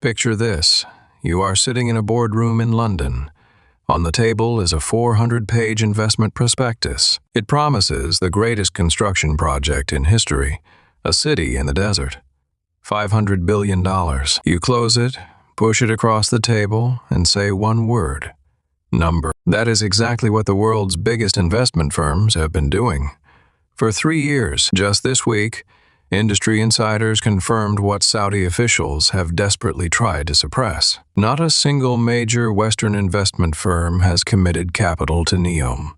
Picture this. You are sitting in a boardroom in London. On the table is a 400-page investment prospectus. It promises the greatest construction project in history, a city in the desert. $500 billion. You close it, push it across the table, and say one word. Number. That is exactly what the world's biggest investment firms have been doing. For 3 years, just this week, industry insiders confirmed what Saudi officials have desperately tried to suppress. Not a single major Western investment firm has committed capital to NEOM.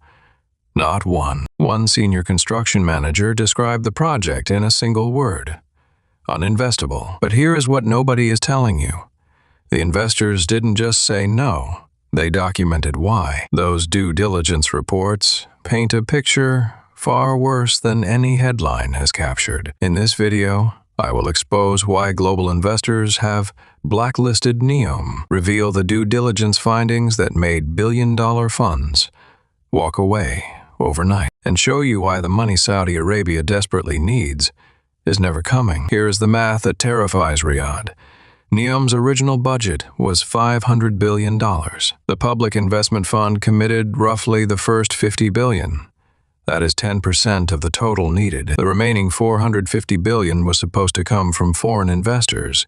Not one. One senior construction manager described the project in a single word: uninvestable. But here is what nobody is telling you. The investors didn't just say no, they documented why. Those due diligence reports paint a picture far worse than any headline has captured. In this video, I will expose why global investors have blacklisted NEOM, reveal the due diligence findings that made billion-dollar funds walk away overnight, and show you why the money Saudi Arabia desperately needs is never coming. Here is the math that terrifies Riyadh. NEOM's original budget was $500 billion. The public investment fund committed roughly the first $50 billion. That is 10% of the total needed. The remaining $450 billion was supposed to come from foreign investors,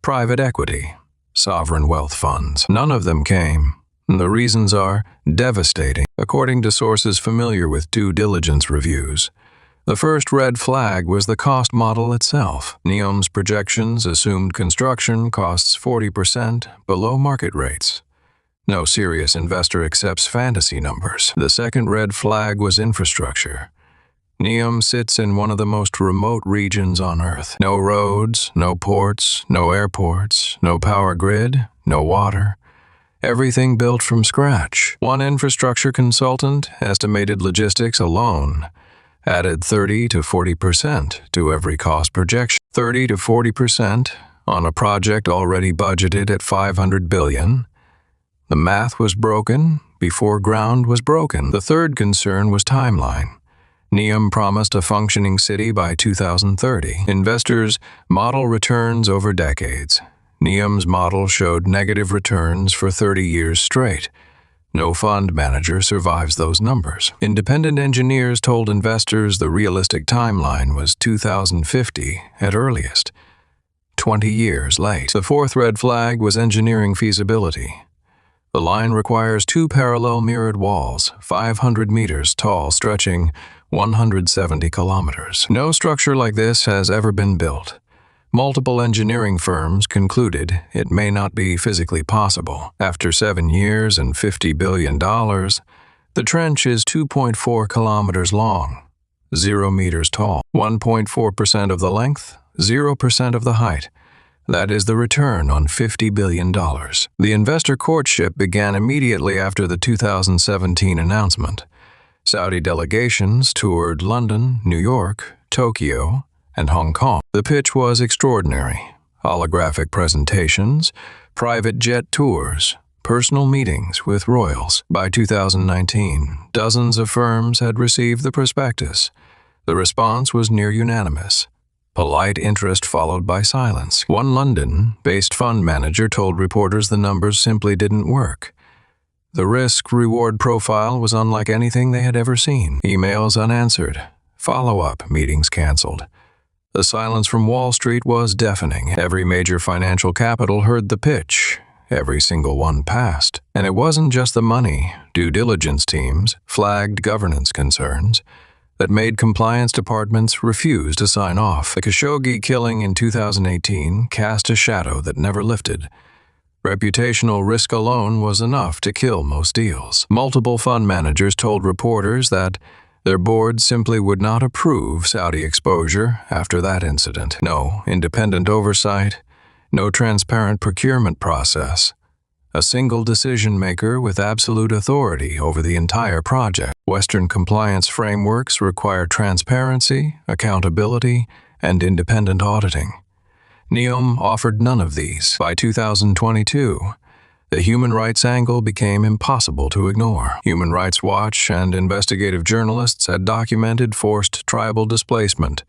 private equity, sovereign wealth funds. None of them came. The reasons are devastating, according to sources familiar with due diligence reviews. The first red flag was the cost model itself. NEOM's projections assumed construction costs 40% below market rates. No serious investor accepts fantasy numbers. The second red flag was infrastructure. NEOM sits in one of the most remote regions on Earth. No roads, no ports, no airports, no power grid, no water. Everything built from scratch. One infrastructure consultant estimated logistics alone added 30 to 40% to every cost projection. 30 to 40% on a project already budgeted at $500 billion. The math was broken before ground was broken. The third concern was timeline. NEOM promised a functioning city by 2030. Investors model returns over decades. NEOM's model showed negative returns for 30 years straight. No fund manager survives those numbers. Independent engineers told investors the realistic timeline was 2050 at earliest. 20 years late. The fourth red flag was engineering feasibility. The line requires 2 parallel mirrored walls, 500 meters tall, stretching 170 kilometers. No structure like this has ever been built. Multiple engineering firms concluded it may not be physically possible. After 7 years and $50 billion, the trench is 2.4 kilometers long, 0 meters tall, 1.4% of the length, 0% of the height. That is the return on $50 billion. The investor courtship began immediately after the 2017 announcement. Saudi delegations toured London, New York, Tokyo, and Hong Kong. The pitch was extraordinary. Holographic presentations, private jet tours, personal meetings with royals. By 2019, dozens of firms had received the prospectus. The response was near unanimous. Polite interest followed by silence. One London-based fund manager told reporters the numbers simply didn't work. The risk-reward profile was unlike anything they had ever seen. Emails unanswered. Follow-up meetings canceled. The silence from Wall Street was deafening. Every major financial capital heard the pitch. Every single one passed. And it wasn't just the money. Due diligence teams flagged governance concerns that made compliance departments refuse to sign off. The Khashoggi killing in 2018 cast a shadow that never lifted. Reputational risk alone was enough to kill most deals. Multiple fund managers told reporters that their boards simply would not approve Saudi exposure after that incident. No independent oversight, no transparent procurement process. A single decision-maker with absolute authority over the entire project. Western compliance frameworks require transparency, accountability, and independent auditing. NEOM offered none of these. By 2022, the human rights angle became impossible to ignore. Human Rights Watch and investigative journalists had documented forced tribal displacement,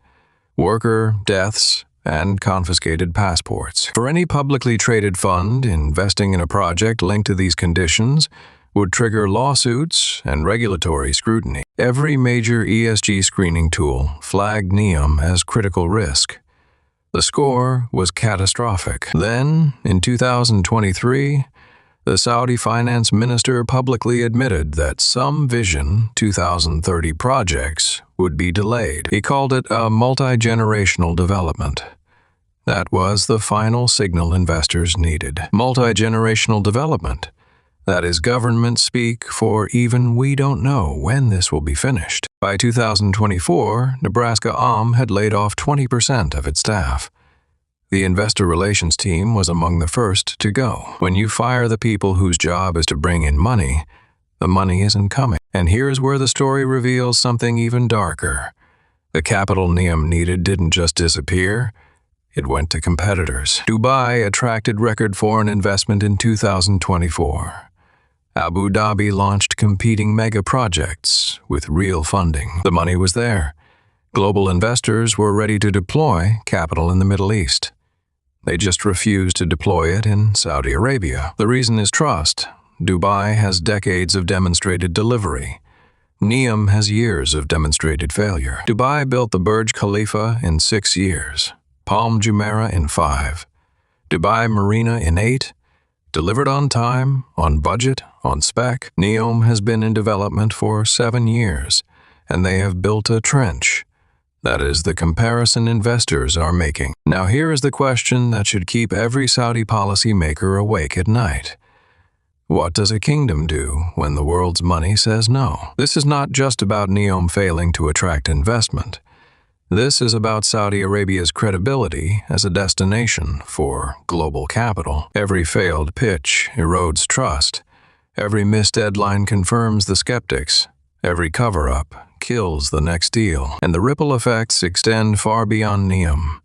worker deaths, and confiscated passports. For any publicly traded fund, investing in a project linked to these conditions would trigger lawsuits and regulatory scrutiny. Every major ESG screening tool flagged NEOM as critical risk. The score was catastrophic. Then, in 2023, the Saudi finance minister publicly admitted that some Vision 2030 projects would be delayed. He called it a multi-generational development. That was the final signal investors needed. Multi-generational development. That is government speak for even we don't know when this will be finished. By 2024, Nebraska UM had laid off 20% of its staff. The investor relations team was among the first to go. When you fire the people whose job is to bring in money, the money isn't coming. And here's where the story reveals something even darker. The capital NEOM needed didn't just disappear. It went to competitors. Dubai attracted record foreign investment in 2024. Abu Dhabi launched competing mega projects with real funding. The money was there. Global investors were ready to deploy capital in the Middle East. They just refused to deploy it in Saudi Arabia. The reason is trust. Dubai has decades of demonstrated delivery. NEOM has years of demonstrated failure. Dubai built the Burj Khalifa in 6 years. Palm Jumeirah in 5. Dubai Marina in 8. Delivered on time, on budget, on spec. NEOM has been in development for 7 years, and they have built a trench. That is the comparison investors are making. Now here is the question that should keep every Saudi policymaker awake at night. What does a kingdom do when the world's money says no? This is not just about NEOM failing to attract investment. This is about Saudi Arabia's credibility as a destination for global capital. Every failed pitch erodes trust. Every missed deadline confirms the skeptics. Every cover-up kills the next deal. And the ripple effects extend far beyond NEOM.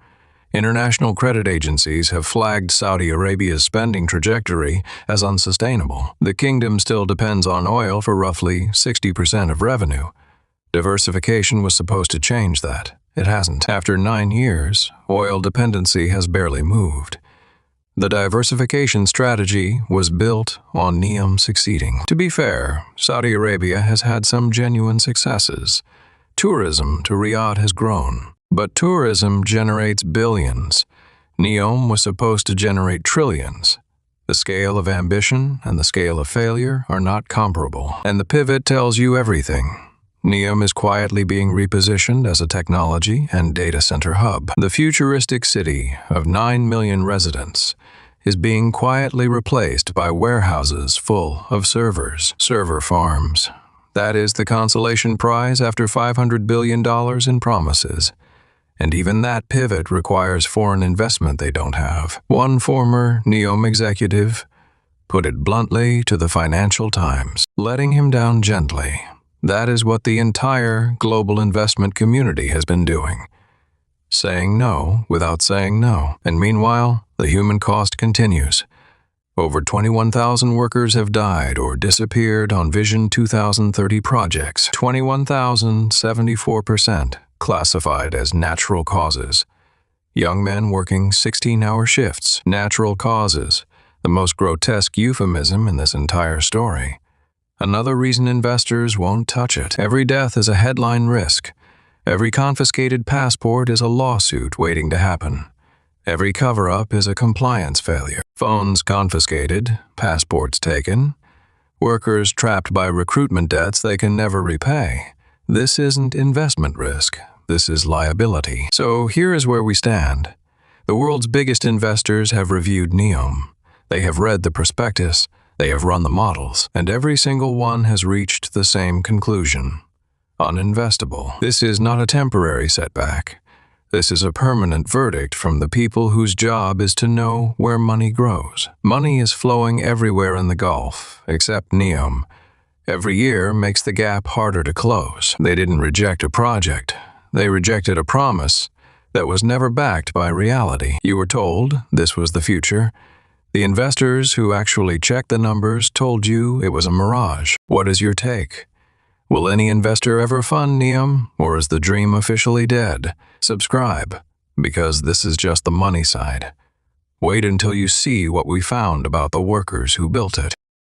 International credit agencies have flagged Saudi Arabia's spending trajectory as unsustainable. The kingdom still depends on oil for roughly 60% of revenue. Diversification was supposed to change that. It hasn't. After 9 years, oil dependency has barely moved. The diversification strategy was built on NEOM succeeding. To be fair, Saudi Arabia has had some genuine successes. Tourism to Riyadh has grown. But tourism generates billions. NEOM was supposed to generate trillions. The scale of ambition and the scale of failure are not comparable. And the pivot tells you everything. NEOM is quietly being repositioned as a technology and data center hub. The futuristic city of 9 million residents is being quietly replaced by warehouses full of servers, server farms. That is the consolation prize after $500 billion in promises. And even that pivot requires foreign investment they don't have. One former NEOM executive put it bluntly to the Financial Times, letting him down gently. That is what the entire global investment community has been doing. Saying no without saying no. And meanwhile, the human cost continues. Over 21,000 workers have died or disappeared on Vision 2030 projects. 21,074% classified as natural causes. Young men working 16-hour shifts. Natural causes, the most grotesque euphemism in this entire story. Another reason investors won't touch it. Every death is a headline risk. Every confiscated passport is a lawsuit waiting to happen. Every cover-up is a compliance failure. Phones confiscated, passports taken, workers trapped by recruitment debts they can never repay. This isn't investment risk. This is liability. So here is where we stand. The world's biggest investors have reviewed NEOM. They have read the prospectus. They have run the models, and every single one has reached the same conclusion. Uninvestable. This is not a temporary setback. This is a permanent verdict from the people whose job is to know where money grows. Money is flowing everywhere in the Gulf, except NEOM. Every year makes the gap harder to close. They didn't reject a project. They rejected a promise that was never backed by reality. You were told this was the future. The investors who actually checked the numbers told you it was a mirage. What is your take? Will any investor ever fund NEOM, or is the dream officially dead? Subscribe. because this is just the money side. Wait until you see what we found about the workers who built it.